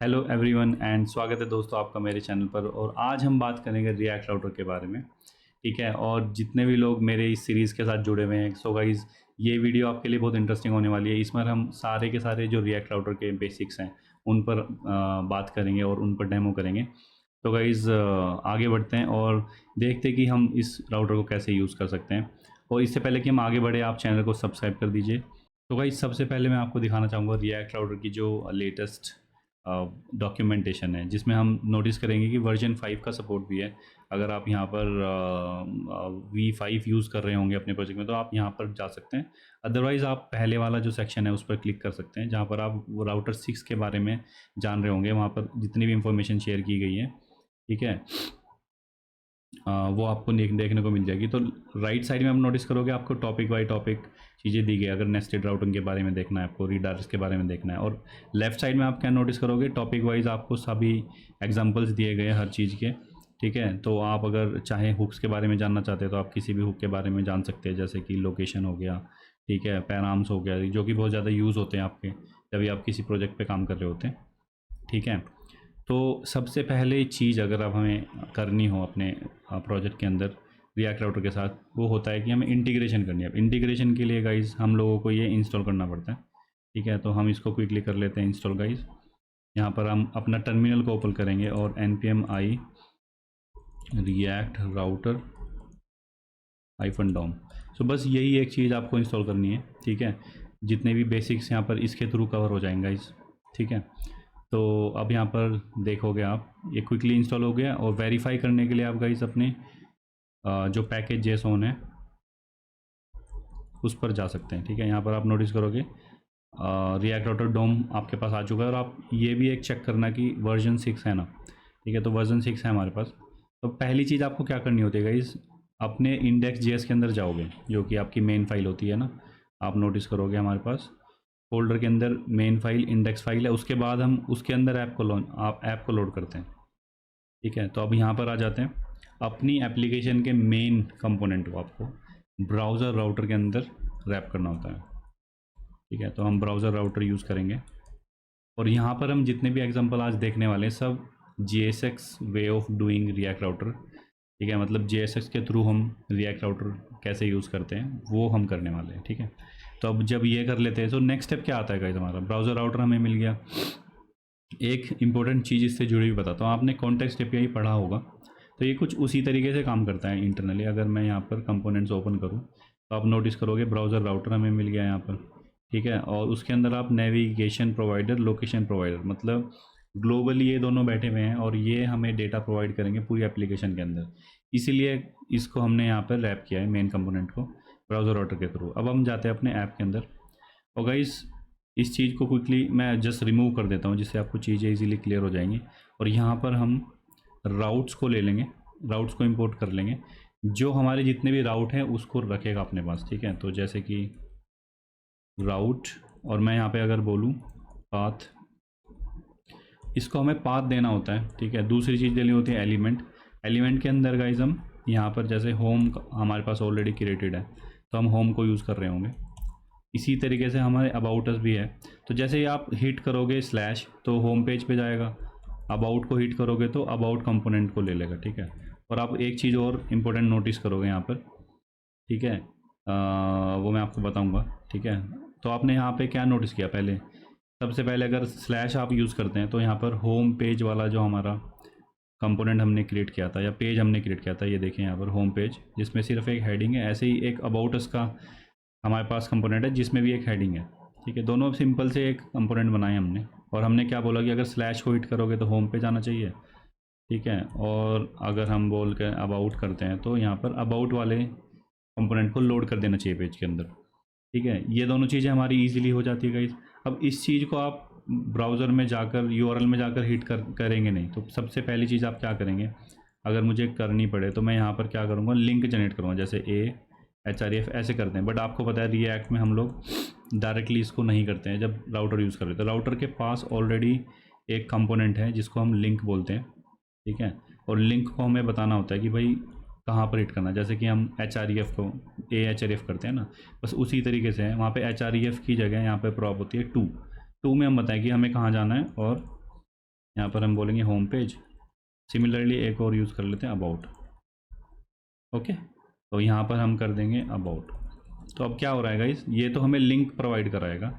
Hello everyone and स्वागत है दोस्तों आपका मेरे चैनल पर। और आज हम बात करेंगे रिएक्ट राउटर के बारे में। ठीक है, और जितने भी लोग मेरे इस सीरीज़ के साथ जुड़े हुए हैं, सो गाइज़ ये वीडियो आपके लिए बहुत इंटरेस्टिंग होने वाली है। इसमें हम सारे के सारे जो रिएक्ट राउटर के बेसिक्स हैं उन पर बात करेंगे और उन पर डेमो करेंगे। तो गाइज़ आगे बढ़ते हैं और देखते हैं कि हम इस राउटर को कैसे यूज़ कर सकते हैं। और इससे पहले कि हम आगे बढ़े, आप चैनल को सब्सक्राइब कर दीजिए। तो गाइज़ सबसे पहले मैं आपको दिखाना चाहूँगा रिएक्ट राउटर की जो लेटेस्ट डॉक्यूमेंटेशन है, जिसमें हम नोटिस करेंगे कि वर्जन 5 का सपोर्ट भी है। अगर आप यहाँ पर V5 यूज़ कर रहे होंगे अपने प्रोजेक्ट में तो आप यहाँ पर जा सकते हैं। अदरवाइज़ आप पहले वाला जो सेक्शन है उस पर क्लिक कर सकते हैं, जहाँ पर आप वो राउटर 6 के बारे में जान रहे होंगे। वहाँ पर जितनी भी इंफॉर्मेशन शेयर की गई है, ठीक है, वो आपको देखने को मिल जाएगी। तो राइट साइड में आप नोटिस करोगे आपको टॉपिक बाय टॉपिक चीज़ें दी गई। अगर नेस्टेड राउटिंग के बारे में देखना है, आपको रीडार्स के बारे में देखना है। और लेफ्ट साइड में आप क्या नोटिस करोगे, टॉपिक वाइज आपको सभी एग्जांपल्स दिए गए हैं हर चीज़ के। ठीक है, तो आप अगर चाहे हुक्स के बारे में जानना चाहते हैं तो आप किसी भी हुक के बारे में जान सकते हैं, जैसे कि लोकेशन हो गया, ठीक है, पैराम्स हो गया, जो कि बहुत ज़्यादा यूज़ होते हैं आपके जब भी आप किसी प्रोजेक्ट पर काम कर रहे होते हैं। ठीक है, तो सबसे पहले चीज़ अगर अब हमें करनी हो अपने प्रोजेक्ट के अंदर रिएक्ट राउटर के साथ, वो होता है कि हमें इंटीग्रेशन करनी है। अब इंटीग्रेशन के लिए गाइज हम लोगों को ये इंस्टॉल करना पड़ता है। ठीक है, तो हम इसको क्विकली कर लेते हैं इंस्टॉल गाइज। यहाँ पर हम अपना टर्मिनल को ओपन करेंगे और npm i React router -DOM. So बस यही एक चीज़ आपको इंस्टॉल करनी है। ठीक है, जितने भी बेसिक्स यहाँ पर इसके थ्रू कवर हो जाएंगे गाइज। ठीक है, तो अब यहाँ पर देखोगे आप ये क्विकली इंस्टॉल हो गया। और वेरीफाई करने के लिए आप गाइज अपने जो पैकेज जेसोन है उस पर जा सकते हैं। ठीक है, यहाँ पर आप नोटिस करोगे रिएक्ट राउटर डोम आपके पास आ चुका है। और आप ये भी एक चेक करना कि वर्जन 6 है ना। ठीक है, तो वर्जन 6 है हमारे पास। तो पहली चीज़ आपको क्या करनी होती है गाइज, अपने इंडेक्स जेएस के अंदर जाओगे, जो कि आपकी मेन फाइल होती है ना। आप नोटिस करोगे हमारे पास फोल्डर के अंदर मेन फाइल इंडेक्स फाइल है। उसके बाद हम उसके अंदर ऐप को लोड करते हैं। ठीक है, तो अब यहाँ पर आ जाते हैं। अपनी एप्लीकेशन के मेन कंपोनेंट को आपको ब्राउज़र राउटर के अंदर रैप करना होता है। ठीक है, तो हम ब्राउज़र राउटर यूज़ करेंगे। और यहाँ पर हम जितने भी एग्जांपल आज देखने वाले हैं सब JSX way of doing react router. ठीक है, मतलब JSX के थ्रू हम रिएक्ट राउटर कैसे यूज़ करते हैं वो हम करने वाले हैं। ठीक है, तो अब जब ये कर लेते हैं तो नेक्स्ट स्टेप क्या आता है गाइस, हमारा ब्राउज़र राउटर हमें मिल गया। एक इंपॉर्टेंट चीज़ इससे जुड़ी हुई बताता हूँ, आपने कॉन्टेक्स्ट एपीआई पढ़ा होगा। तो ये कुछ उसी तरीके से काम करता है इंटरनली। अगर मैं यहाँ पर कंपोनेंट्स ओपन करूँ तो आप नोटिस करोगे ब्राउज़र राउटर हमें मिल गया यहाँ पर। ठीक है, और उसके अंदर आप नेविगेशन प्रोवाइडर, लोकेशन प्रोवाइडर, मतलब ग्लोबली ये दोनों बैठे हुए हैं और ये हमें डेटा प्रोवाइड करेंगे पूरी एप्लीकेशन के अंदर। इसीलिए इसको हमने यहाँ पर रैप किया है मेन कंपोनेंट को ब्राउज़र राउटर के थ्रू। अब हम जाते हैं अपने ऐप के अंदर। और गाइस इस चीज़ को क्विकली मैं जस्ट रिमूव कर देता हूँ, जिससे आपको चीज़ें इजीली क्लियर हो जाएंगी। और यहाँ पर हम राउट्स को ले लेंगे, राउट्स को इंपोर्ट कर लेंगे। जो हमारे जितने भी राउट हैं उसको रखेगा अपने पास। ठीक है, तो जैसे कि राउट, और मैं यहाँ पे अगर बोलूँ पाथ, इसको हमें पाथ देना होता है। ठीक है, दूसरी चीज़ देनी होती है एलिमेंट। एलिमेंट के अंदर गाइज हम यहाँ पर जैसे होम हमारे पास ऑलरेडी क्रिएटेड है तो हम होम को यूज़ कर रहे होंगे। इसी तरीके से हमारे अबाउट अस भी है। तो जैसे ही आप हिट करोगे स्लैश तो होम पेज पे जाएगा। अबाउट को हिट करोगे तो अबाउट कंपोनेंट को ले लेगा। ठीक है, और आप एक चीज़ और इम्पोर्टेंट नोटिस करोगे यहाँ पर। ठीक है, वो मैं आपको बताऊँगा। ठीक है, तो आपने यहाँ पे क्या नोटिस किया, पहले सबसे पहले अगर स्लैश आप यूज़ करते हैं तो यहाँ पर होम पेज वाला जो हमारा कंपोनेंट हमने क्रिएट किया था या पेज हमने क्रिएट किया था, ये देखें यहाँ पर होम पेज, जिसमें सिर्फ एक हेडिंग है। ऐसे ही एक अबाउट अस का हमारे पास कंपोनेंट है जिसमें भी एक हेडिंग है। ठीक है, दोनों सिंपल से एक कंपोनेंट बनाए हमने। और हमने क्या बोला कि अगर स्लैश को हिट करोगे तो होम पे जाना चाहिए। ठीक है, और अगर हम बोल के अबाउट करते हैं तो यहाँ पर अबाउट वाले कंपोनेंट को लोड कर देना चाहिए पेज के अंदर। ठीक है, ये दोनों चीज़ें हमारी इजीली हो जाती है गाइस। अब इस चीज़ को आप ब्राउज़र में जाकर यूआरएल में जाकर हिट करेंगे नहीं। तो सबसे पहली चीज़ आप क्या करेंगे, अगर मुझे करनी पड़े तो मैं यहाँ पर क्या करूँगा, लिंक जनरेट करूँगा, जैसे href ऐसे करते हैं। बट आपको पता है रिएक्ट में हम लोग डायरेक्टली इसको नहीं करते हैं जब राउटर यूज़ कर रहे हैं। तो राउटर के पास ऑलरेडी एक कंपोनेंट है जिसको हम लिंक बोलते हैं। ठीक है, और लिंक को हमें बताना होता है कि भाई कहाँ पर हिट करना है। जैसे कि हम href को ahref करते हैं ना, बस उसी तरीके से है। वहाँ पे href की जगह यहाँ पे प्रॉप होती है टू में हम बताएं कि हमें कहाँ जाना है और यहाँ पर हम बोलेंगे होम पेज। सिमिलरली एक और यूज़ कर लेते हैं अबाउट। ओके, तो यहाँ पर हम कर देंगे अबाउट। तो अब क्या हो रहा है गाइस, ये तो हमें लिंक प्रोवाइड कराएगा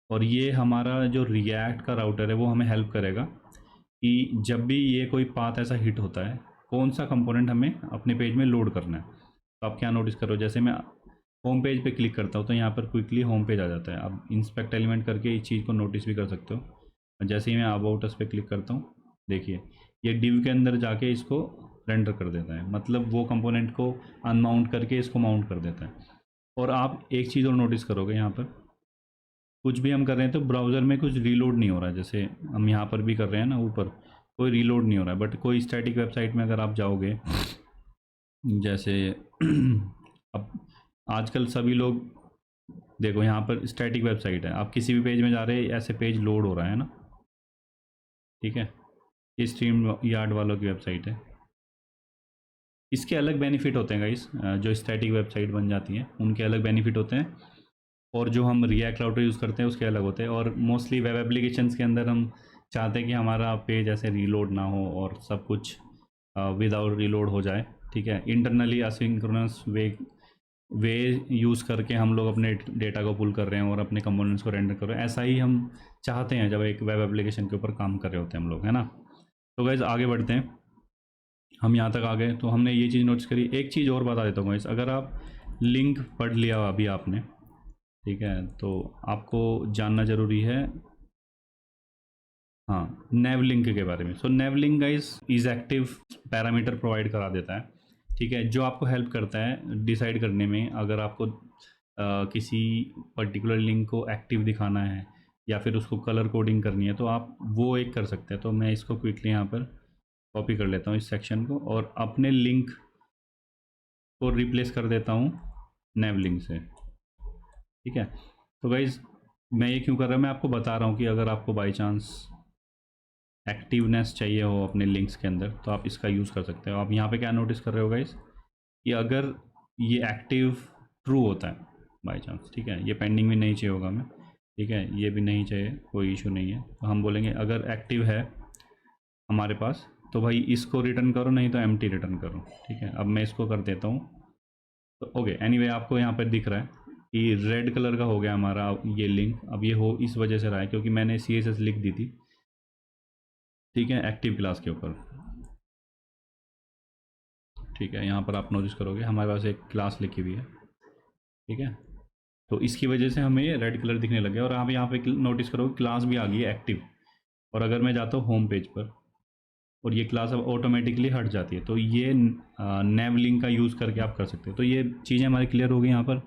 और ये हमारा जो रिएक्ट का राउटर है वो हमें हेल्प करेगा कि जब भी ये कोई पाथ ऐसा हिट होता है, कौन सा कंपोनेंट हमें अपने पेज में लोड करना है। तो आप क्या नोटिस करो, जैसे मैं होम पेज पे क्लिक करता हूँ तो यहाँ पर क्विकली होम पेज आ जाता है। अब इंस्पेक्ट एलिमेंट करके इस चीज़ को नोटिस भी कर सकते हो। और जैसे ही मैं अबाउट अस पे क्लिक करता हूँ, देखिए ये डिव के अंदर जाके इसको रेंडर कर देता है, मतलब वो कंपोनेंट को अनमाउंट करके इसको माउंट कर देता है। और आप एक चीज़ और नोटिस करोगे, यहाँ पर कुछ भी हम कर रहे हैं तो ब्राउज़र में कुछ रीलोड नहीं हो रहा है। जैसे हम यहाँ पर भी कर रहे हैं ना, ऊपर कोई रीलोड नहीं हो रहा है। बट कोई स्टैटिक वेबसाइट में अगर आप जाओगे, जैसे अब आजकल सभी लोग देखो यहाँ पर स्टैटिक वेबसाइट है, आप किसी भी पेज में जा रहे हैं ऐसे पेज लोड हो रहा है ना, ठीक है। ये स्ट्रीम यार्ड वालों की वेबसाइट है। इसके अलग बेनिफिट होते हैं गाइस, जो स्टैटिक वेबसाइट बन जाती हैं उनके अलग बेनिफिट होते हैं, और जो हम रिएक्ट राउटर यूज़ करते हैं उसके अलग होते हैं। और मोस्टली वेब एप्लीकेशंस के अंदर हम चाहते हैं कि हमारा पेज ऐसे रीलोड ना हो और सब कुछ विदाउट रीलोड हो जाए, ठीक है। इंटरनली असिंक्रोनस वे यूज़ करके हम लोग अपने डेटा को पुल कर रहे हैं और अपने कंपोनेंट्स को रेंडर कर रहे हैं। ऐसा ही हम चाहते हैं जब एक वेब एप्लीकेशन के ऊपर काम कर रहे होते हैं हम लोग, है ना। तो गाइस आगे बढ़ते हैं, हम यहाँ तक आ गए तो हमने ये चीज़ नोटिस करी। एक चीज़ और बता देता हूँ गाइस, अगर आप लिंक पढ़ लिया अभी आपने, ठीक है, तो आपको जानना ज़रूरी है हाँ नेव लिंक के बारे में। So nav link guys is active parameter provide करा देता है, ठीक है, जो आपको हेल्प करता है डिसाइड करने में अगर आपको किसी पर्टिकुलर लिंक को एक्टिव दिखाना है या फिर उसको कलर कोडिंग करनी है, तो आप वो एक कर सकते हैं। तो मैं इसको क्विकली यहाँ पर कॉपी कर लेता हूँ इस सेक्शन को और अपने लिंक को रिप्लेस कर देता हूँ नेव लिंक से, ठीक है। तो गाइज मैं ये क्यों कर रहा हूँ, मैं आपको बता रहा हूँ कि अगर आपको बाई चांस एक्टिवनेस चाहिए हो अपने लिंक्स के अंदर तो आप इसका यूज़ कर सकते हो। आप यहाँ पे क्या नोटिस कर रहे हो गाइस कि अगर ये एक्टिव ट्रू होता है बाई चांस, ठीक है, ये पेंडिंग भी नहीं चाहिए होगा हमें, ठीक है, ये भी नहीं चाहिए, कोई इशू नहीं है। तो हम बोलेंगे अगर एक्टिव है हमारे पास तो भाई इसको रिटर्न करो, नहीं तो एम्प्टी रिटर्न करो, ठीक है। अब मैं इसको कर देता हूँ। तो ओके एनीवे आपको यहाँ पर दिख रहा है कि रेड कलर का हो गया हमारा ये लिंक। अब ये हो इस वजह से रहा है क्योंकि मैंने CSS लिख दी थी, ठीक है, एक्टिव क्लास के ऊपर, ठीक है। यहाँ पर आप नोटिस करोगे हमारे पास एक क्लास लिखी हुई है, ठीक है। तो इसकी वजह से हमें रेड कलर दिखने लगे और आप यहाँ पे नोटिस करोगे क्लास भी आ गई है एक्टिव। और अगर मैं जाता हूँ होम पेज पर और ये क्लास अब ऑटोमेटिकली हट जाती है, तो ये नेव लिंक का यूज़ करके आप कर सकते हो। तो ये चीज़ें हमारी क्लियर हो गई यहाँ पर।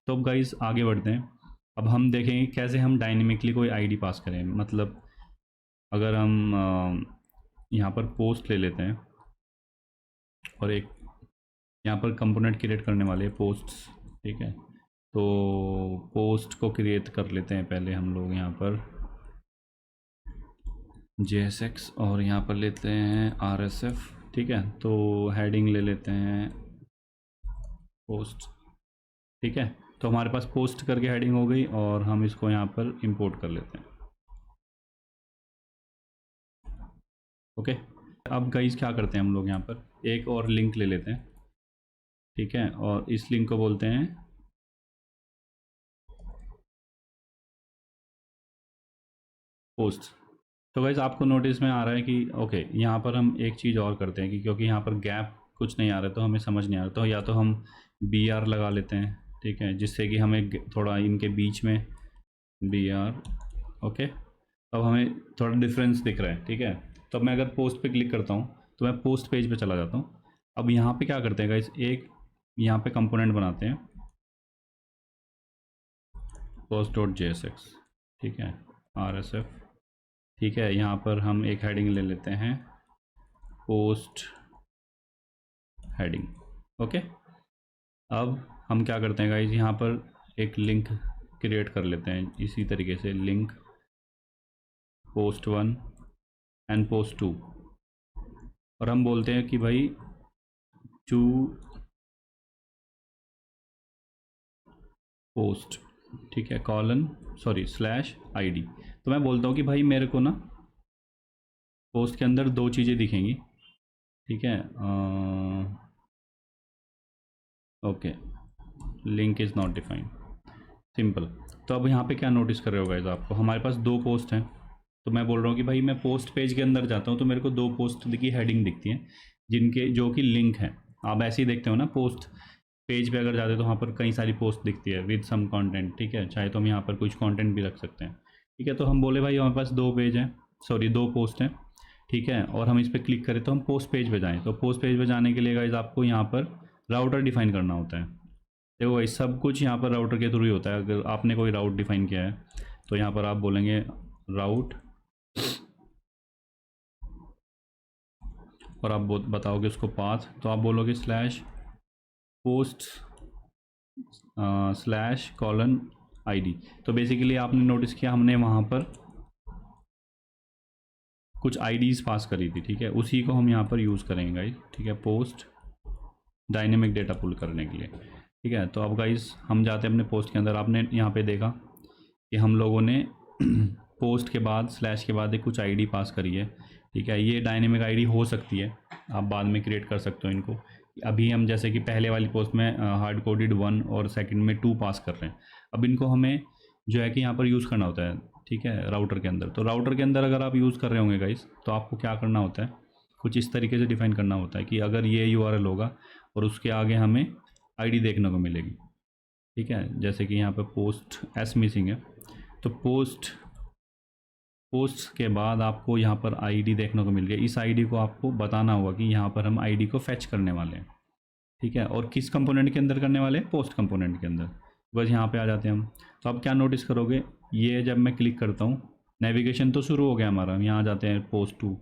तो अब गाइस आगे बढ़ते हैं। अब हम देखेंगे कैसे हम डायनेमिकली कोई आईडी पास करें। मतलब अगर हम यहाँ पर पोस्ट ले लेते हैं और एक यहाँ पर कंपोनेंट क्रिएट करने वाले पोस्ट्स, ठीक है। तो पोस्ट को क्रिएट कर लेते हैं पहले हम लोग यहाँ पर JSX और यहाँ पर लेते हैं RSF, ठीक है। तो हेडिंग ले लेते हैं पोस्ट, ठीक है। तो हमारे पास पोस्ट करके हेडिंग हो गई और हम इसको यहाँ पर इंपोर्ट कर लेते हैं। ओके, अब गाइस क्या करते हैं हम लोग यहाँ पर एक और लिंक ले लेते हैं, ठीक है, और इस लिंक को बोलते हैं पोस्ट। तो गाइस आपको नोटिस में आ रहा है कि ओके यहाँ पर हम एक चीज़ और करते हैं कि क्योंकि यहाँ पर गैप कुछ नहीं आ रहा तो हमें समझ नहीं आ रहा, तो या तो हम BR लगा लेते हैं, ठीक है, जिससे कि हमें थोड़ा इनके बीच में BR, ओके। अब हमें थोड़ा डिफरेंस दिख रहा है, ठीक है। तो अब मैं अगर पोस्ट पे क्लिक करता हूँ तो मैं पोस्ट पेज पे चला जाता हूँ। अब यहाँ पे क्या करते हैं गाइस, एक यहाँ पे कंपोनेंट बनाते हैं post.jsx, ठीक है, RSF, ठीक है। यहाँ पर हम एक हेडिंग ले लेते हैं पोस्ट हेडिंग, ओके। अब हम क्या करते हैं गाइस, यहाँ पर एक लिंक क्रिएट कर लेते हैं इसी तरीके से, लिंक post1 एंड post2, और हम बोलते हैं कि भाई टू पोस्ट, ठीक है, कॉलन सॉरी /ID। तो मैं बोलता हूँ कि भाई मेरे को ना पोस्ट के अंदर दो चीज़ें दिखेंगी, ठीक है। Okay, link is not defined, simple. तो अब यहाँ पे क्या नोटिस कर रहे हो गाइस, आपको हमारे पास दो पोस्ट हैं। तो मैं बोल रहा हूँ कि भाई मैं पोस्ट पेज के अंदर जाता हूँ तो मेरे को दो पोस्ट की हेडिंग दिखती हैं जिनके जो कि लिंक हैं। आप ऐसे ही देखते हो ना, पोस्ट पेज पे अगर जाते हो तो वहाँ पर कई सारी पोस्ट दिखती है विद सम कंटेंट, ठीक है। चाहे तो हम यहाँ पर कुछ कंटेंट भी रख सकते हैं, ठीक है। तो हम बोले भाई हमारे पास दो पेज हैं, सॉरी दो पोस्ट हैं, ठीक है। और हम इस पर क्लिक करें तो हम पोस्ट पेज पे जाएँ। तो पोस्ट पेज पे जाने के लिए गाइस आपको यहाँ पर राउटर डिफाइन करना होता है। देखो भाई सब कुछ यहाँ पर राउटर के थ्रू ही होता है। अगर आपने कोई राउट डिफाइन किया है तो यहाँ पर आप बोलेंगे राउट, और आप बताओगे उसको पाथ, तो आप बोलोगे slash post slash colon ID. तो बेसिकली आपने नोटिस किया हमने वहाँ पर कुछ आईडीज़ पास करी थी, ठीक है। उसी को हम यहाँ पर यूज़ करेंगे गाइस, ठीक है, पोस्ट डायनेमिक डेटा पुल करने के लिए, ठीक है। तो अब गाइस हम जाते हैं अपने पोस्ट के अंदर। आपने यहाँ पे देखा कि हम लोगों ने पोस्ट के बाद स्लैश के बाद एक कुछ आईडी पास करी है, ठीक है। ये डायनेमिक आईडी हो सकती है, आप बाद में क्रिएट कर सकते हो इनको। अभी हम जैसे कि पहले वाली पोस्ट में हार्ड कोडेड 1 और सेकंड में 2 पास कर रहे हैं। अब इनको हमें जो है कि यहाँ पर यूज़ करना होता है, ठीक है, राउटर के अंदर। तो राउटर के अंदर अगर आप यूज़ कर रहे होंगे गाइस तो आपको क्या करना होता है, कुछ इस तरीके से डिफाइन करना होता है कि अगर ये यूआरएल होगा और उसके आगे हमें आईडी देखने को मिलेगी, ठीक है। जैसे कि यहाँ पर पोस्ट एस मिसिंग है, तो पोस्ट के बाद आपको यहाँ पर आईडी देखने को मिल गया। इस आईडी को आपको बताना होगा कि यहाँ पर हम आईडी को फेच करने वाले हैं, ठीक है। और किस कंपोनेंट के अंदर करने वाले हैं, पोस्ट कंपोनेंट के अंदर। बस यहाँ पे आ जाते हैं हम। तो अब क्या नोटिस करोगे, ये जब मैं क्लिक करता हूँ नेविगेशन तो शुरू हो गया हमारा। यहाँ जाते हैं पोस्ट 2,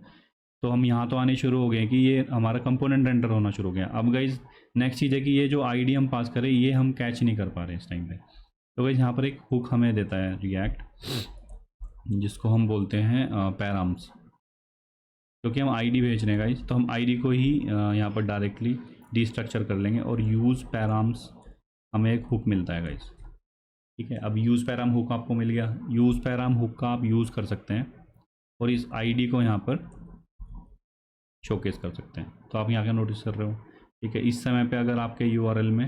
तो हम यहाँ तो आने शुरू हो गए कि ये हमारा कंपोनेंट रेंडर होना शुरू हो गया। अब गाइज नेक्स्ट चीज़ है कि ये जो आईडी हम पास करें ये हम कैच नहीं कर पा रहे इस टाइम पे। तो गाइज यहाँ पर एक हुक हमें देता है रिएक्ट, जिसको हम बोलते हैं पैराम्स, क्योंकि हम आईडी भेज रहे हैं गाइज। तो हम आईडी को ही यहाँ पर डायरेक्टली डिस्ट्रक्चर कर लेंगे और यूज़ पैराम्स हमें एक हुक मिलता है गाइज, ठीक है। अब यूज़ पैराम हुक आपको मिल गया। यूज़ पैराम हुक का आप यूज़ कर सकते हैं और इस आईडी को यहाँ पर शोकेस कर सकते हैं। तो आप यहाँ क्या नोटिस कर रहे हो, ठीक है। इस समय पे अगर आपके यूआरएल में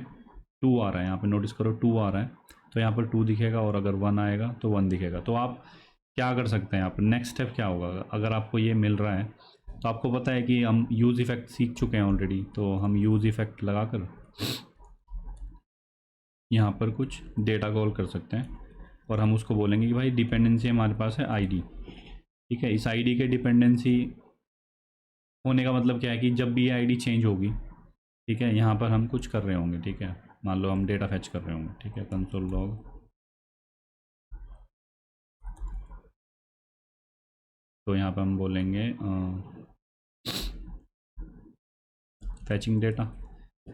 2 आ रहा है, यहाँ पे नोटिस करो 2 आ रहा है, तो यहाँ पर 2 दिखेगा, और अगर 1 आएगा तो 1 दिखेगा। तो आप क्या कर सकते हैं, यहाँ पर नेक्स्ट स्टेप क्या होगा, अगर आपको ये मिल रहा है तो आपको पता है कि हम यूज़ इफ़ेक्ट सीख चुके हैं ऑलरेडी। तो हम यूज़ इफ़ेक्ट लगा कर यहाँ पर कुछ डेटा कॉल कर सकते हैं और हम उसको बोलेंगे कि भाई डिपेंडेंसी हमारे पास है आईडी, ठीक है। इस आईडी के डिपेंडेंसी होने का मतलब क्या है कि जब भी ये आईडी चेंज होगी, ठीक है, यहाँ पर हम कुछ कर रहे होंगे, ठीक है। मान लो हम डेटा फैच कर रहे होंगे, ठीक है, कंसोल लॉग। तो यहाँ पर हम बोलेंगे फैचिंग डेटा,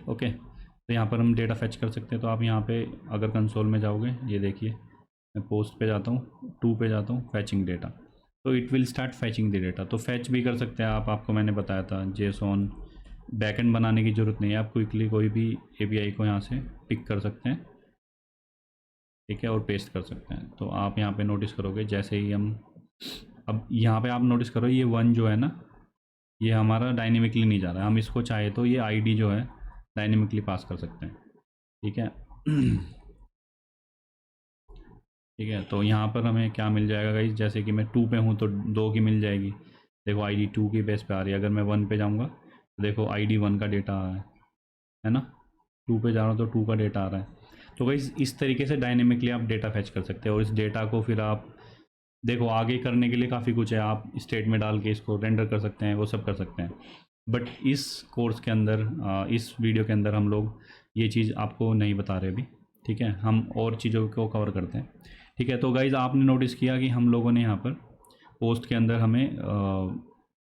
ओके। तो यहाँ पर हम डेटा फैच कर सकते हैं। तो आप यहाँ पे अगर कंसोल में जाओगे, ये देखिए मैं पोस्ट पे जाता हूँ, 2 पे जाता हूँ, फैचिंग डेटा, तो it will start फैचिंग the data. तो फैच भी कर सकते हैं आप, आपको मैंने बताया था जेसॉन बैकएंड बनाने की ज़रूरत नहीं है, आप क्विकली कोई भी एपीआई को यहाँ से पिक कर सकते हैं, ठीक है, और पेस्ट कर सकते हैं। तो आप यहाँ पे नोटिस करोगे जैसे ही हम, अब यहाँ पे आप नोटिस करो ये 1 जो है ना, ये हमारा डायनेमिकली नहीं जा रहा है। हम इसको चाहे तो ये आईडी जो है डायनेमिकली पास कर सकते हैं, ठीक है। ठीक है, तो यहाँ पर हमें क्या मिल जाएगा गाइस, जैसे कि मैं 2 पे हूँ तो 2 की मिल जाएगी। देखो आईडी 2 की बेस पे आ रही है। अगर मैं 1 पे जाऊँगा तो देखो आईडी 1 का डेटा आ रहा है ना। 2 पे जा रहा हूँ तो 2 का डेटा आ रहा है। तो गाइस इस तरीके से डायनेमिकली आप डेटा फैच कर सकते हैं और इस डेटा को फिर आप देखो आगे करने के लिए काफ़ी कुछ है। आप स्टेट में डाल के इसको रेंडर कर सकते हैं, वो सब कर सकते हैं। बट इस कोर्स के अंदर, इस वीडियो के अंदर हम लोग ये चीज़ आपको नहीं बता रहे अभी, ठीक है। हम और चीज़ों को कवर करते हैं, ठीक है। तो गाइज़ आपने नोटिस किया कि हम लोगों ने यहाँ पर पोस्ट के अंदर हमें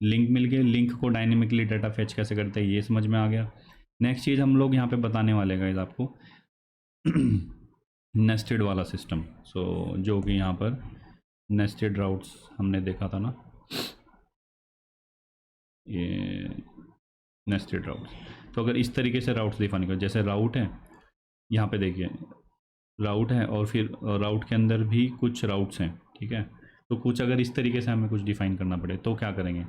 लिंक मिल गए। लिंक को डायनेमिकली डाटा फैच कैसे करते हैं ये समझ में आ गया। नेक्स्ट चीज़ हम लोग यहाँ पे बताने वाले हैं गाइज़ आपको नेस्टेड वाला सिस्टम। सो जो कि यहाँ पर नेस्टेड राउट्स हमने देखा था ना, ये नेस्टेड राउट्स। तो अगर इस तरीके से राउट्स डिफाइन कर, जैसे राउट है, यहाँ पे देखिए राउट है और फिर राउट के अंदर भी कुछ राउट्स हैं, ठीक है। तो कुछ अगर इस तरीके से हमें कुछ डिफाइन करना पड़े तो क्या करेंगे,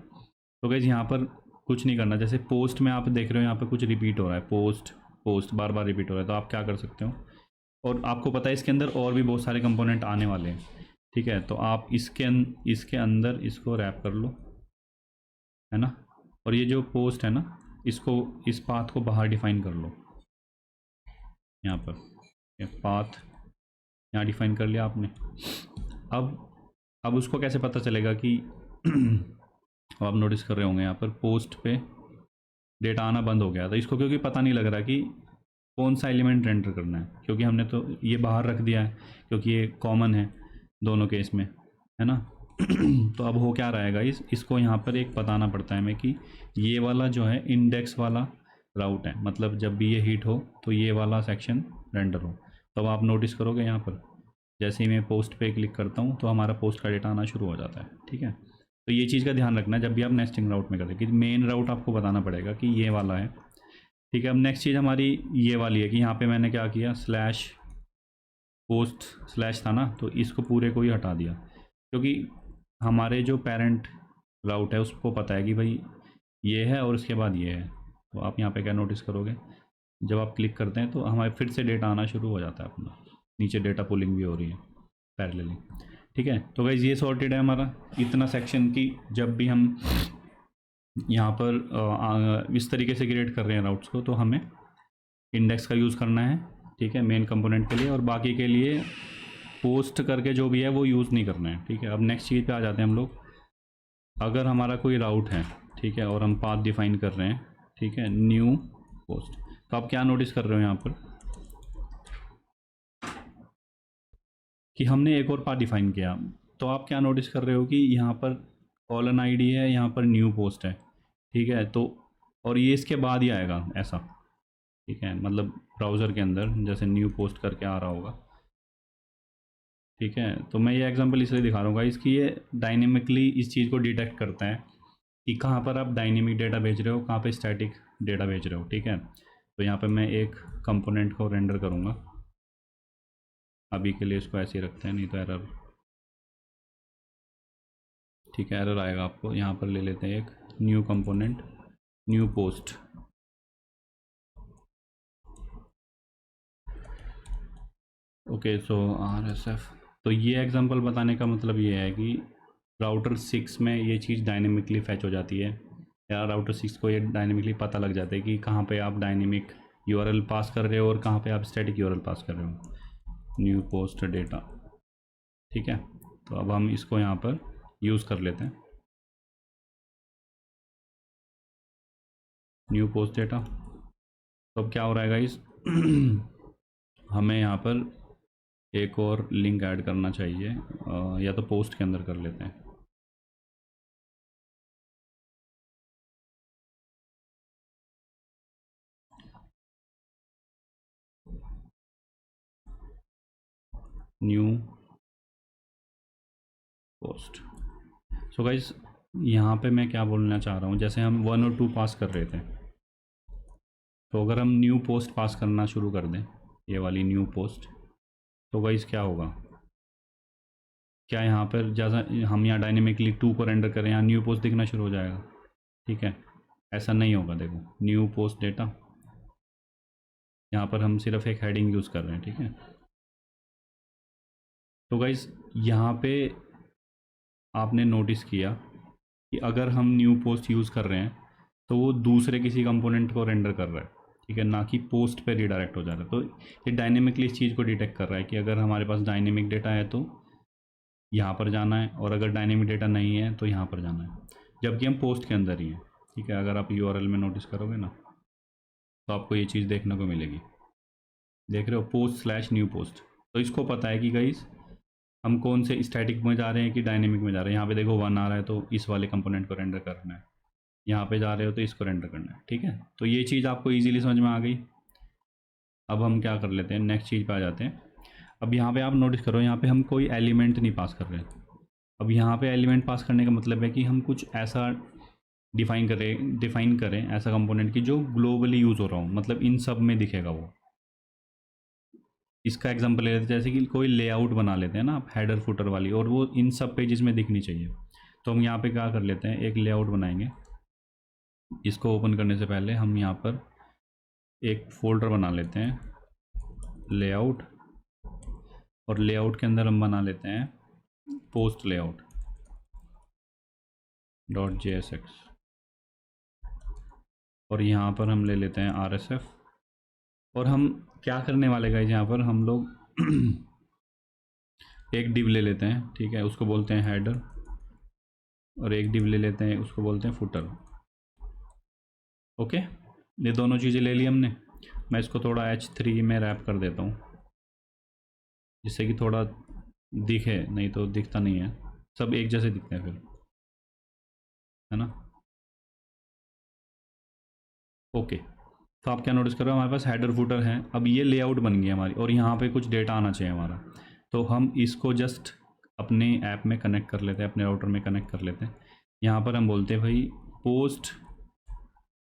तो गाइस यहाँ पर कुछ नहीं करना, जैसे पोस्ट में आप देख रहे हो यहाँ पे कुछ रिपीट हो रहा है, पोस्ट पोस्ट बार बार रिपीट हो रहा है, तो आप क्या कर सकते हो, और आपको पता है इसके अंदर और भी बहुत सारे कंपोनेंट आने वाले हैं, ठीक है, तो आप इसके अंदर इसको रैप कर लो, है ना, और ये जो पोस्ट है ना, इसको इस पाथ को बाहर डिफाइन कर लो, यहाँ पर ये पाथ यहाँ डिफाइन कर लिया आपने। अब उसको कैसे पता चलेगा कि आप नोटिस कर रहे होंगे यहाँ पर पोस्ट पे डेटा आना बंद हो गया, तो इसको क्योंकि पता नहीं लग रहा कि कौन सा एलिमेंट एंटर करना है, क्योंकि हमने तो ये बाहर रख दिया है, क्योंकि ये कॉमन है दोनों केस में, है ना। तो अब हो क्या रहेगा, इसको यहाँ पर एक बताना पड़ता है हमें कि ये वाला जो है इंडेक्स वाला राउट है, मतलब जब भी ये हिट हो तो ये वाला सेक्शन रेंडर हो। तो अब आप नोटिस करोगे यहाँ पर जैसे ही मैं पोस्ट पे क्लिक करता हूँ तो हमारा पोस्ट का डेटा आना शुरू हो जाता है, ठीक है। तो ये चीज़ का ध्यान रखना जब भी आप नेस्टिंग राउट में करें कि मेन राउट आपको बताना पड़ेगा कि ये वाला है, ठीक है। अब नेक्स्ट चीज़ हमारी ये वाली है कि यहाँ पे मैंने क्या किया, स्लैश पोस्ट स्लैश था ना, तो इसको पूरे को ही हटा दिया, क्योंकि हमारे जो पेरेंट राउट है उसको पता है कि भाई ये है और उसके बाद ये है। तो आप यहाँ पे क्या नोटिस करोगे, जब आप क्लिक करते हैं तो हमारे फिर से डेटा आना शुरू हो जाता है अपना, नीचे डेटा पुलिंग भी हो रही है पैरेलली, ठीक है। तो गाइस ये सॉर्टेड है हमारा इतना सेक्शन की, जब भी हम यहाँ पर इस तरीके से क्रिएट कर रहे हैं राउट्स को तो हमें इंडेक्स का यूज़ करना है, ठीक है, मेन कंपोनेंट के लिए, और बाकी के लिए पोस्ट करके जो भी है वो यूज़ नहीं करना है, ठीक है। अब नेक्स्ट चीज़ पे आ जाते हैं हम लोग। अगर हमारा कोई राउट है, ठीक है, और हम पाथ डिफाइन कर रहे हैं, ठीक है, न्यू पोस्ट, तो आप क्या नोटिस कर रहे हो यहाँ पर कि हमने एक और पाथ डिफाइन किया, तो आप क्या नोटिस कर रहे हो कि यहाँ पर कॉलन आईडी है, यहाँ पर न्यू पोस्ट है, ठीक है, तो और ये इसके बाद ही आएगा ऐसा, ठीक है, मतलब ब्राउज़र के अंदर जैसे न्यू पोस्ट करके आ रहा होगा, ठीक है। तो मैं ये एग्जांपल इसलिए दिखा रहा हूँ इसकी, ये डायनेमिकली इस चीज़ को डिटेक्ट करता है कि कहाँ पर आप डायनेमिक डेटा भेज रहे हो, कहाँ पे स्टैटिक डेटा भेज रहे हो, ठीक है। तो यहाँ पे मैं एक कंपोनेंट को रेंडर करूँगा, अभी के लिए इसको ऐसे ही रखते हैं, नहीं तो एरर, ठीक है, एरर आएगा आपको। यहाँ पर ले लेते हैं एक new component new post, okay, so RSF। तो ये एग्जांपल बताने का मतलब ये है कि राउटर 6 में ये चीज़ डायनेमिकली फैच हो जाती है, या राउटर 6 को ये डायनेमिकली पता लग जाता है कि कहाँ पे आप डायनेमिक URL पास कर रहे हो और कहाँ पे आप स्टैटिक URL पास कर रहे हो, न्यू पोस्ट डेटा, ठीक है। तो अब हम इसको यहाँ पर यूज़ कर लेते हैं, न्यू पोस्ट डेटा। तो अब क्या हो रहा है गाइस, हमें यहाँ पर एक और लिंक ऐड करना चाहिए, या तो पोस्ट के अंदर कर लेते हैं, न्यू पोस्ट। सो गाइस यहाँ पे मैं क्या बोलना चाह रहा हूँ, जैसे हम 1 और 2 पास कर रहे थे, तो अगर हम न्यू पोस्ट पास करना शुरू कर दें, ये वाली न्यू पोस्ट, तो गाइस क्या होगा, क्या यहाँ पर जैसा हम यहाँ डायनेमिकली 2 को रेंडर करें, यहाँ न्यू पोस्ट दिखना शुरू हो जाएगा, ठीक है। ऐसा नहीं होगा, देखो न्यू पोस्ट डेटा, यहाँ पर हम सिर्फ एक हेडिंग यूज़ कर रहे हैं, ठीक है। तो गाइस यहाँ पे आपने नोटिस किया कि अगर हम न्यू पोस्ट यूज़ कर रहे हैं तो वो दूसरे किसी कंपोनेंट को रेंडर कर रहा है, ठीक है, ना कि पोस्ट पे रिडायरेक्ट हो जा रहा है। तो ये डायनेमिकली इस चीज़ को डिटेक्ट कर रहा है कि अगर हमारे पास डायनेमिक डेटा है तो यहाँ पर जाना है, और अगर डायनेमिक डेटा नहीं है तो यहाँ पर जाना है, जबकि हम पोस्ट के अंदर ही हैं, ठीक है। अगर आप URL में नोटिस करोगे ना तो आपको ये चीज़ देखने को मिलेगी, देख रहे हो, पोस्ट स्लैश न्यू पोस्ट। तो इसको पता है कि गाइस हम कौन से स्टैटिक में जा रहे हैं कि डायनेमिक में जा रहे हैं। यहाँ पे देखो 1 आ रहा है तो इस वाले कंपोनेंट को रेंडर करना है, यहाँ पे जा रहे हो तो इसको रेंडर करना है, ठीक है। तो ये चीज़ आपको इजीली समझ में आ गई। अब हम क्या कर लेते हैं, नेक्स्ट चीज़ पे आ जाते हैं। अब यहाँ पे आप नोटिस करो, यहाँ पे हम कोई एलिमेंट नहीं पास कर रहे। अब यहाँ पे एलिमेंट पास करने का मतलब है कि हम कुछ ऐसा डिफ़ाइन करें ऐसा कंपोनेंट की जो ग्लोबली यूज़ हो रहा हो, मतलब इन सब में दिखेगा वो। इसका एग्जांपल ले लेते हैं, जैसे कि कोई लेआउट बना लेते हैं ना आप, हेडर फुटर वाली, और वो इन सब पेजेस में दिखनी चाहिए। तो हम यहाँ पे क्या कर लेते हैं, एक लेआउट बनाएंगे, इसको ओपन करने से पहले हम यहाँ पर एक फ़ोल्डर बना लेते हैं, लेआउट, और लेआउट के अंदर हम बना लेते हैं पोस्ट लेआउट .jsx, और यहाँ पर हम ले लेते हैं RSF। और हम क्या करने वाले गाइस, यहाँ पर हम लोग एक डिव ले लेते हैं, ठीक है, उसको बोलते हैं हेडर, और एक डिव ले लेते हैं, उसको बोलते हैं फुटर। ओके, ये दोनों चीज़ें ले ली हमने। मैं इसको थोड़ा H3 में रैप कर देता हूँ, जिससे कि थोड़ा दिखे, नहीं तो दिखता नहीं है, सब एक जैसे दिखते हैं फिर, है ना। ओके, तो आप क्या नोटिस कर रहे हो, हमारे पास हेडर फुटर है। अब ये लेआउट बन गई हमारी, और यहाँ पे कुछ डेटा आना चाहिए हमारा, तो हम इसको जस्ट अपने ऐप में कनेक्ट कर लेते हैं, अपने राउटर में कनेक्ट कर लेते हैं। यहाँ पर हम बोलते हैं भाई पोस्ट,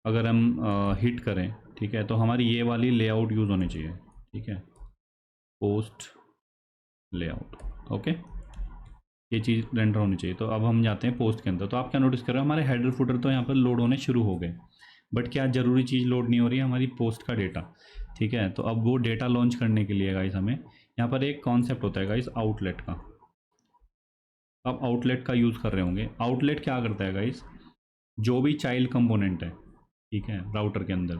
अगर हम हिट करें, ठीक है, तो हमारी ये वाली लेआउट यूज़ होनी चाहिए, ठीक है, पोस्ट लेआउट। ओके, ये चीज़ रेंडर होनी चाहिए। तो अब हम जाते हैं पोस्ट के अंदर, तो आप क्या नोटिस कर रहे हो, हमारे हेडर फुटर तो यहाँ पर लोड होने शुरू हो गए, बट क्या ज़रूरी चीज़ लोड नहीं हो रही है, हमारी पोस्ट का डेटा, ठीक है। तो अब वो डेटा लॉन्च करने के लिए गाइस हमें यहाँ पर एक कॉन्सेप्ट होता है गाइस आउटलेट का। आप आउटलेट का यूज़ कर रहे होंगे। आउटलेट क्या करता है गाइस, जो भी चाइल्ड कंपोनेंट है, ठीक है, राउटर के अंदर,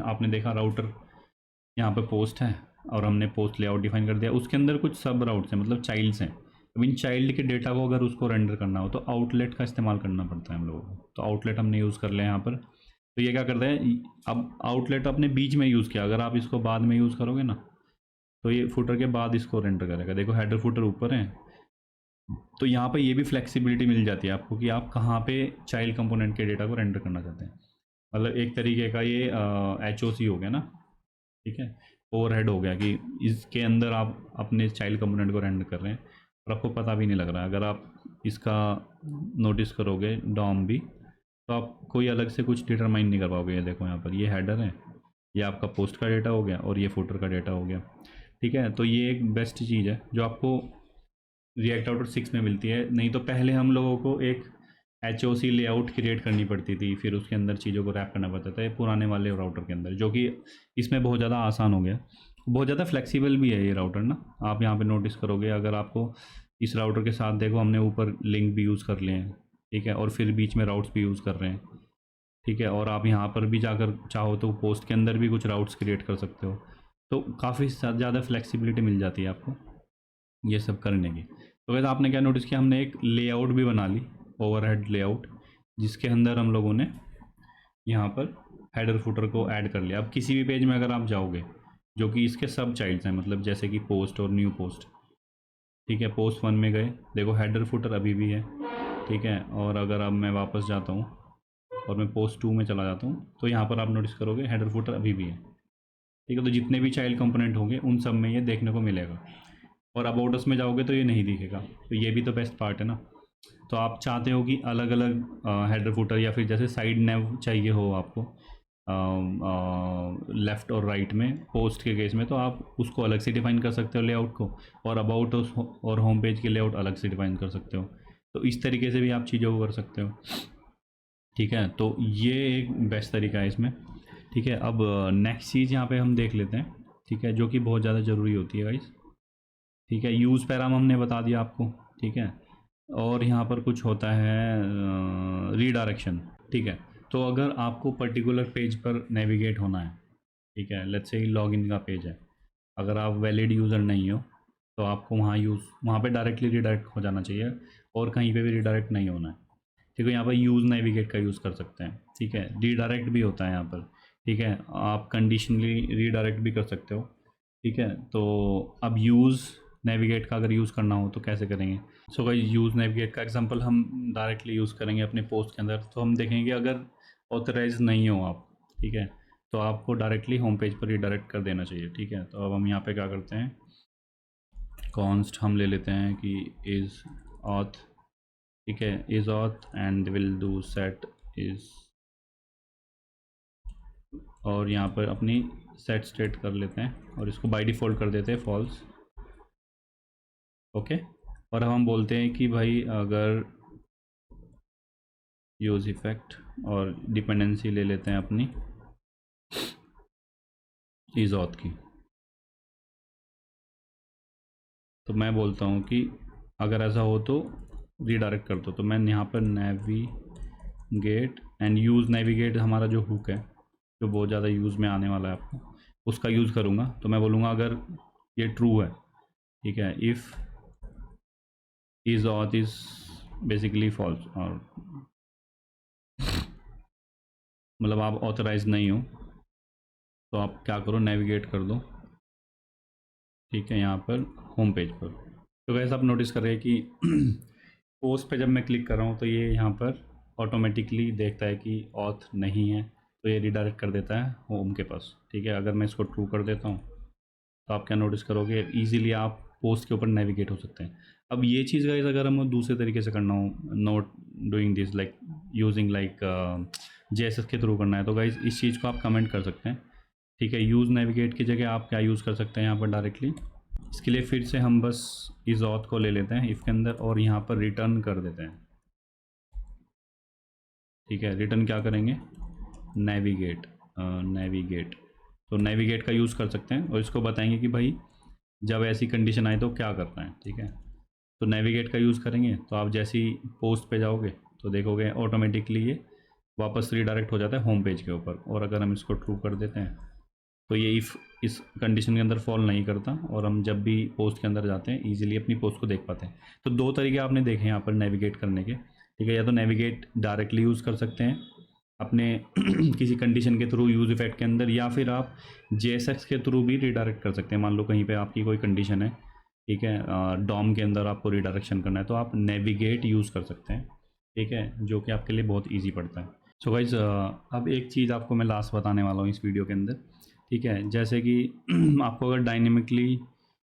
आपने देखा राउटर यहाँ पे पोस्ट है, और हमने पोस्ट लेआउट डिफाइन कर दिया, उसके अंदर कुछ सब राउट्स हैं, मतलब चाइल्ड्स हैं। अब इन चाइल्ड के डेटा को अगर उसको रेंडर करना हो तो आउटलेट का इस्तेमाल करना पड़ता है हम लोगों को। तो आउटलेट हमने यूज़ कर लिया यहाँ पर। तो ये क्या करता है, अब आउटलेट अपने बीच में यूज़ किया, अगर आप इसको बाद में यूज़ करोगे ना, तो ये फुटर के बाद इसको रेंडर करेगा। देखो हेडर फुटर ऊपर है, तो यहाँ पे ये भी फ्लेक्सिबिलिटी मिल जाती है आपको कि आप कहाँ पे चाइल्ड कंपोनेंट के डेटा को रेंडर करना चाहते हैं। मतलब एक तरीके का ये HOC हो गया ना, ठीक है, ओवरहेड हो गया कि इसके अंदर आप अपने चाइल्ड कंपोनेंट को रेंडर कर रहे हैं और आपको पता भी नहीं लग रहा है। अगर आप इसका नोटिस करोगे डॉम भी, तो आप कोई अलग से कुछ डिटरमाइन नहीं कर पाओगे। ये देखो यहाँ पर ये हेडर है, ये आपका पोस्ट का डेटा हो गया, और ये फुटर का डेटा हो गया, ठीक है। तो ये एक बेस्ट चीज़ है जो आपको रिएक्ट आउटर 6 में मिलती है। नहीं तो पहले हम लोगों को एक HOC लेआउट क्रिएट करनी पड़ती थी, फिर उसके अंदर चीज़ों को रैप करना पड़ता था, ये पुराने वाले राउटर के अंदर, जो कि इसमें बहुत ज़्यादा आसान हो गया, बहुत ज़्यादा फ्लेक्सिबल भी है ये राउटर ना। आप यहाँ पे नोटिस करोगे, अगर आपको इस राउटर के साथ देखो, हमने ऊपर लिंक भी यूज़ कर लिए हैं, ठीक है, और फिर बीच में राउट्स भी यूज़ कर रहे हैं, ठीक है, और आप यहाँ पर भी जाकर चाहो तो पोस्ट के अंदर भी कुछ राउट्स क्रिएट कर सकते हो। तो काफ़ी ज़्यादा फ्लेक्सिबिलिटी मिल जाती है आपको ये सब करने की। तो वैसे आपने क्या नोटिस किया, हमने एक लेआउट भी बना ली, ओवरहेड लेआउट, जिसके अंदर हम लोगों ने यहाँ पर हेडर फुटर को ऐड कर लिया। अब किसी भी पेज में अगर आप जाओगे जो कि इसके सब चाइल्ड्स हैं, मतलब जैसे कि पोस्ट और न्यू पोस्ट, ठीक है, पोस्ट 1 में गए, देखो हेडर फुटर अभी भी है, ठीक है। और अगर अब मैं वापस जाता हूँ और मैं पोस्ट 2 में चला जाता हूँ, तो यहाँ पर आप नोटिस करोगे हेडर फुटर अभी भी है, ठीक है। तो जितने भी चाइल्ड कंपोनेंट होंगे उन सब में ये देखने को मिलेगा। और अबाउट अस में जाओगे तो ये नहीं दिखेगा, तो ये भी तो बेस्ट पार्ट है ना। तो आप चाहते हो कि अलग अलग हेडर फुटर या फिर जैसे साइड नेव चाहिए हो आपको लेफ़्ट और राइट में पोस्ट के केस में, तो आप उसको अलग से डिफाइन कर सकते हो लेआउट को, और अबाउट और होम पेज के लेआउट अलग से डिफाइन कर सकते हो। तो इस तरीके से भी आप चीज़ों को कर सकते हो, ठीक है। तो ये एक बेस्ट तरीका है इसमें, ठीक है। अब नेक्स्ट चीज़ यहाँ पे हम देख लेते हैं, ठीक है, जो कि बहुत ज़्यादा ज़रूरी होती है गाइस, ठीक है। यूज़ पैराम हमने बता दिया आपको, ठीक है। और यहाँ पर कुछ होता है रीडायरेक्शन, ठीक है। तो अगर आपको पर्टिकुलर पेज पर नेविगेट होना है, ठीक है, लेट्स से लॉगिन का पेज है, अगर आप वैलिड यूज़र नहीं हो तो आपको वहाँ पे डायरेक्टली रीडायरेक्ट हो जाना चाहिए, और कहीं पे भी रीडायरेक्ट नहीं होना है, ठीक है। यहाँ पर यूज़ नेविगेट का यूज़ कर सकते हैं, ठीक है। रीडायरेक्ट भी होता है यहाँ पर, ठीक है, आप कंडीशनली रीडायरेक्ट भी कर सकते हो, ठीक है। तो अब यूज़ नेविगेट का अगर यूज़ करना हो तो कैसे करेंगे। सो भाई यूज़ नेविगेट का एग्जांपल हम डायरेक्टली यूज़ करेंगे अपने पोस्ट के अंदर। तो हम देखेंगे अगर ऑथराइज नहीं हो आप, ठीक है, तो आपको डायरेक्टली होम पेज पर रीडायरेक्ट कर देना चाहिए, ठीक है। तो अब हम यहाँ पे क्या करते हैं, कॉन्स्ट हम ले लेते हैं कि इज़ ऑथ, ठीक है, is auth and will do set is, और यहाँ पर अपनी सेट स्टेट कर लेते हैं और इसको बाय डिफ़ॉल्ट कर देते हैं फॉल्स, ओके। और अब हम बोलते हैं कि भाई अगर यूज़ इफ़ेक्ट और डिपेंडेंसी ले लेते हैं अपनी इज़ ऑथ की। तो मैं बोलता हूँ कि अगर ऐसा हो तो रीडायरेक्ट कर दो। तो मैं यहाँ पर नेविगेट एंड यूज़ नेविगेट हमारा जो हुक है जो बहुत ज़्यादा यूज़ में आने वाला है आपको, उसका यूज़ करूँगा। तो मैं बोलूँगा अगर ये ट्रू है, ठीक है, if is oath is basically false, और मतलब आप ऑथराइज नहीं हो, तो आप क्या करो, नेविगेट कर दो, ठीक है, यहाँ पर होम पेज पर। तो वैसे आप नोटिस कर रहे हैं कि पोस्ट पे जब मैं क्लिक कर रहा हूँ तो ये यहाँ पर ऑटोमेटिकली देखता है कि ऑथ नहीं है, तो ये रिडायरेक्ट कर देता है होम के पास, ठीक है। अगर मैं इसको ट्रू कर देता हूँ तो आप क्या नोटिस करोगे, ईजिली आप पोस्ट के ऊपर नेविगेट हो सकते हैं। अब ये चीज़ गाइस अगर हम दूसरे तरीके से करना हो, not doing this like using like JSS के थ्रू करना है, तो गाइस इस चीज़ को आप कमेंट कर सकते हैं, ठीक है। यूज़ नेविगेट की जगह आप क्या यूज़ कर सकते हैं यहाँ पर डायरेक्टली। इसके लिए फिर से हम बस इस ऑथ को ले लेते हैं इफ़ के अंदर और यहाँ पर रिटर्न कर देते हैं, ठीक है। रिटर्न क्या करेंगे, नेविगेट, नेविगेट। तो नेविगेट का यूज़ कर सकते हैं और इसको बताएंगे कि भाई जब ऐसी कंडीशन आए तो क्या करना है, ठीक है। तो नेविगेट का यूज़ करेंगे तो आप जैसे ही पोस्ट पे जाओगे तो देखोगे ऑटोमेटिकली ये वापस रीडायरेक्ट हो जाता है होम पेज के ऊपर। और अगर हम इसको ट्रू कर देते हैं तो ये इफ़ इस कंडीशन के अंदर फॉल नहीं करता और हम जब भी पोस्ट के अंदर जाते हैं ईजिली अपनी पोस्ट को देख पाते हैं। तो दो तरीके आपने देखे यहाँ पर नेविगेट करने के, ठीक है। या तो नेविगेट डायरेक्टली यूज़ कर सकते हैं अपने किसी कंडीशन के थ्रू यूज़ इफेक्ट के अंदर, या फिर आप जेएसएक्स के थ्रू भी रिडायरेक्ट कर सकते हैं। मान लो कहीं पे आपकी कोई कंडीशन है, ठीक है, डॉम के अंदर आपको रिडायरेक्शन करना है तो आप नेविगेट यूज़ कर सकते हैं, ठीक है, जो कि आपके लिए बहुत ईजी पड़ता है। सो गाइज अब एक चीज़ आपको मैं लास्ट बताने वाला हूँ इस वीडियो के अंदर, ठीक है। जैसे कि आपको अगर डायनेमिकली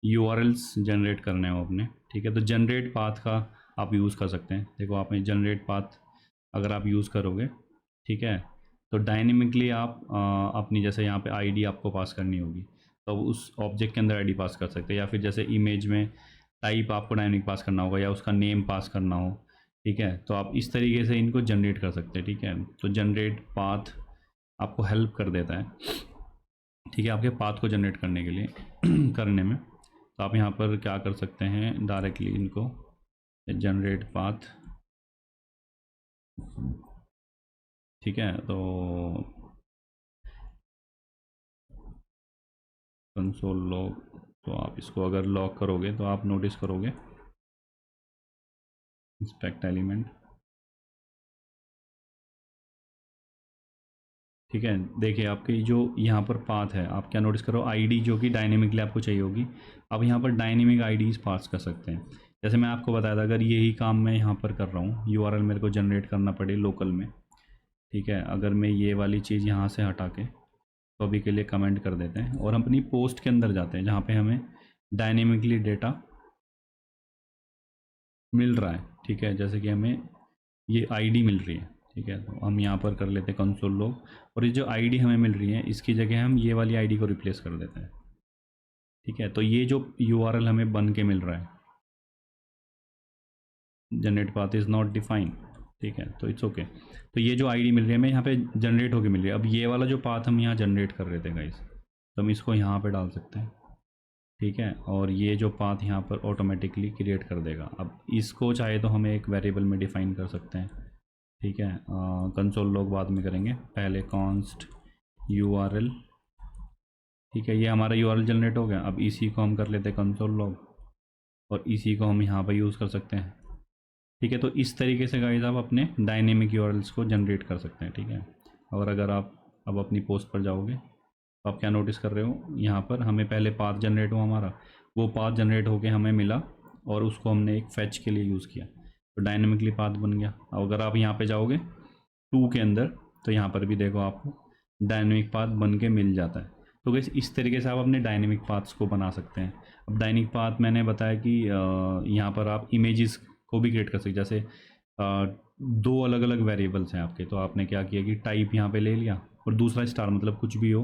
यूआरएल्स जनरेट करने हो अपने, ठीक है, तो जनरेट पाथ का आप यूज़ कर सकते हैं। देखो आप जनरेट पाथ अगर आप यूज़ करोगे, ठीक है, तो डायनेमिकली आप अपनी जैसे यहाँ पे आईडी आपको पास करनी होगी तो उस ऑब्जेक्ट के अंदर आईडी पास कर सकते हैं, या फिर जैसे इमेज में टाइप आपको डायनेमिक पास करना होगा या उसका नेम पास करना हो, ठीक है, तो आप इस तरीके से इनको जनरेट कर सकते हैं, ठीक है। तो जनरेट पाथ आपको हेल्प कर देता है, ठीक है, आपके पाथ को जनरेट करने के लिए करने में। तो आप यहाँ पर क्या कर सकते हैं, डायरेक्टली इनको जनरेट पाथ, ठीक है। तो कंसोल लॉग, तो आप इसको अगर लॉक करोगे तो आप नोटिस करोगे इंस्पेक्ट एलिमेंट, ठीक है। देखिए आपकी जो यहाँ पर पाथ है, आप क्या नोटिस करो, आईडी जो कि डायनेमिकली आपको चाहिए होगी, आप यहाँ पर डायनेमिक आईडीज़ पास कर सकते हैं। जैसे मैं आपको बताया था, अगर यही काम मैं यहाँ पर कर रहा हूँ, यूआरएल मेरे को जनरेट करना पड़े लोकल में, ठीक है, अगर मैं ये वाली चीज़ यहाँ से हटा के तो अभी के लिए कमेंट कर देते हैं और हम अपनी पोस्ट के अंदर जाते हैं जहाँ पे हमें डायनेमिकली डेटा मिल रहा है, ठीक है। जैसे कि हमें ये आईडी मिल रही है, ठीक है, तो हम यहाँ पर कर लेते हैं कंसोल लॉग, और ये जो आईडी हमें मिल रही है इसकी जगह हम ये वाली आईडी को रिप्लेस कर देते हैं, ठीक है। तो ये जो यूआरएल हमें बन के मिल रहा है, generate path is not defined, ठीक है, तो इट्स ओके। तो ये जो आईडी मिल रही है हमें यहाँ पे जनरेट होके मिल रही है। अब ये वाला जो पाथ हम यहाँ जनरेट कर रहे थे गाइस, तो हम इसको यहाँ पे डाल सकते हैं, ठीक है, और ये जो पाथ यहाँ पर ऑटोमेटिकली क्रिएट कर देगा। अब इसको चाहे तो हम एक वेरिएबल में डिफाइन कर सकते हैं, ठीक है। कंसोल लॉग बाद में करेंगे, पहले कॉन्स्ट यूआरएल, ठीक है, ये हमारा यूआरएल जनरेट हो गया। अब इसी को हम कर लेते हैं कंसोल लॉग और इसी को हम यहाँ पर यूज़ कर सकते हैं, ठीक है। तो इस तरीके से गाइस आप अपने डायनेमिक यूआरएल्स को जनरेट कर सकते हैं, ठीक है। और अगर आप अब अपनी पोस्ट पर जाओगे तो आप क्या नोटिस कर रहे हो, यहाँ पर हमें पहले पाथ जनरेट हुआ हमारा, वो पाथ जनरेट होके हमें मिला और उसको हमने एक फैच के लिए यूज़ किया, तो डायनेमिकली पाथ बन गया। अब अगर आप यहाँ पे जाओगे टू के अंदर तो यहाँ पर भी देखो आपको डायनेमिक पाथ बन के मिल जाता है। तो गाइस इस तरीके से आप अपने डायनेमिक पाथ्स को बना सकते हैं। अब डायनेमिक पाथ मैंने बताया कि यहाँ पर आप इमेजेस को भी क्रिएट कर सकते, जैसे दो अलग अलग वेरिएबल्स हैं आपके, तो आपने क्या किया कि टाइप यहाँ पे ले लिया और दूसरा स्टार, मतलब कुछ भी हो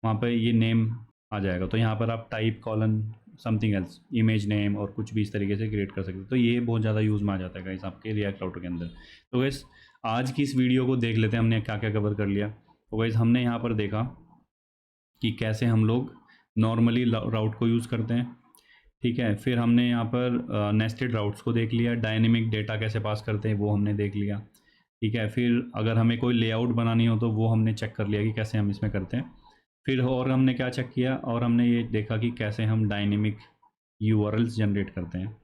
वहाँ पे ये नेम आ जाएगा, तो यहाँ पर आप type colon something else image name और कुछ भी इस तरीके से क्रिएट कर सकते हैं। तो ये बहुत ज़्यादा यूज़ में आ जाता है गाइस आपके रिएक्ट राउटर के अंदर। तो गाइस आज की इस वीडियो को देख लेते हैं हमने क्या क्या कवर कर लिया। तो गाइस हमने यहाँ पर देखा कि कैसे हम लोग नॉर्मली राउट को यूज़ करते हैं, ठीक है। फिर हमने यहाँ पर नेस्टेड राउट्स को देख लिया, डायनेमिक डेटा कैसे पास करते हैं वो हमने देख लिया, ठीक है। फिर अगर हमें कोई लेआउट बनानी हो तो वो हमने चेक कर लिया कि कैसे हम इसमें करते हैं। फिर और हमने क्या चेक किया, और हमने ये देखा कि कैसे हम डायनेमिक यूआरएल्स जनरेट करते हैं,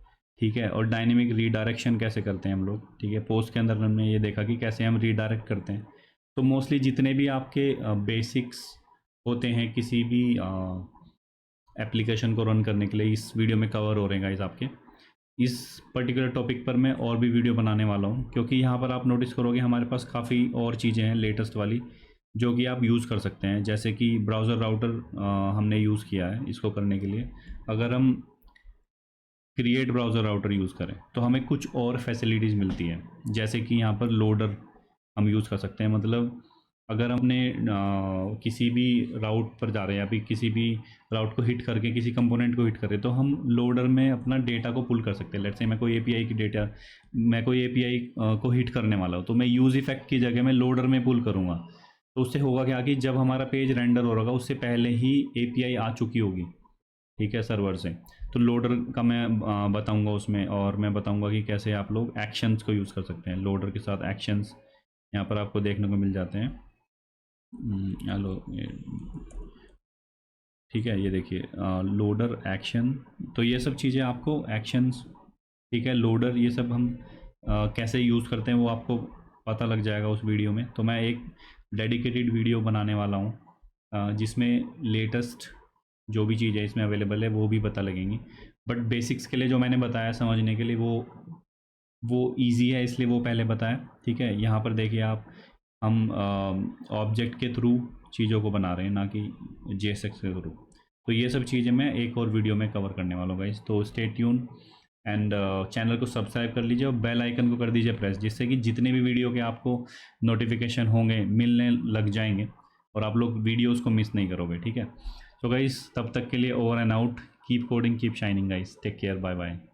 ठीक है। और डायनेमिक रीडायरेक्शन कैसे करते हैं हम लोग, ठीक है। पोस्ट के अंदर हमने ये देखा कि कैसे हम रीडायरेक्ट करते हैं। तो मोस्टली जितने भी आपके बेसिक्स होते हैं किसी भी एप्लीकेशन को रन करने के लिए, इस वीडियो में कवर हो रहे हैं गाइस आपके। इस पर्टिकुलर टॉपिक पर मैं और भी वीडियो बनाने वाला हूँ, क्योंकि यहाँ पर आप नोटिस करोगे हमारे पास काफ़ी और चीज़ें हैं लेटेस्ट वाली जो कि आप यूज़ कर सकते हैं। जैसे कि ब्राउज़र राउटर हमने यूज़ किया है इसको करने के लिए। अगर हम क्रिएट ब्राउज़र राउटर यूज़ करें तो हमें कुछ और फैसिलिटीज़ मिलती है, जैसे कि यहाँ पर लोडर हम यूज़ कर सकते हैं। मतलब अगर हमने किसी भी राउट पर जा रहे हैं या फिर किसी भी राउट को हिट करके किसी कंपोनेंट को हिट कर रहे हैं, तो हम लोडर में अपना डेटा को पुल कर सकते हैं। लेट्स से मैं कोई एपीआई को हिट करने वाला हूँ, तो मैं यूज़ इफेक्ट की जगह मैं लोडर में पुल करूँगा। तो उससे होगा क्या कि जब हमारा पेज रेंडर हो रहा उससे पहले ही एपीआई आ चुकी होगी, ठीक है, सर्वर से। तो लोडर का मैं बताऊंगा उसमें, और मैं बताऊंगा कि कैसे आप लोग एक्शंस को यूज़ कर सकते हैं। लोडर के साथ एक्शंस यहाँ पर आपको देखने को मिल जाते हैं। हेलो, ठीक है, ये देखिए लोडर एक्शन। तो ये सब चीज़ें आपको एक्शंस, ठीक है, लोडर, ये सब हम कैसे यूज़ करते हैं वो आपको पता लग जाएगा उस वीडियो में। तो मैं एक डेडिकेटेड वीडियो बनाने वाला हूँ जिसमें लेटेस्ट जो भी चीज़ है इसमें अवेलेबल है वो भी पता लगेंगी। बट बेसिक्स के लिए जो मैंने बताया समझने के लिए वो इजी है, इसलिए वो पहले बताया, ठीक है। यहाँ पर देखिए आप, हम ऑब्जेक्ट के थ्रू चीज़ों को बना रहे हैं, ना कि जेएसएक्स के थ्रू। तो ये सब चीज़ें मैं एक और वीडियो में कवर करने वाला हूँ गाइस। तो स्टे ट्यून एंड चैनल को सब्सक्राइब कर लीजिए और बेल आइकन को कर दीजिए प्रेस, जिससे कि जितने भी वीडियो के आपको नोटिफिकेशन होंगे मिलने लग जाएंगे और आप लोग वीडियोज़ को मिस नहीं करोगे, ठीक है। तो गाइस तब तक के लिए over and out. Keep coding, keep shining guys, take care, bye bye.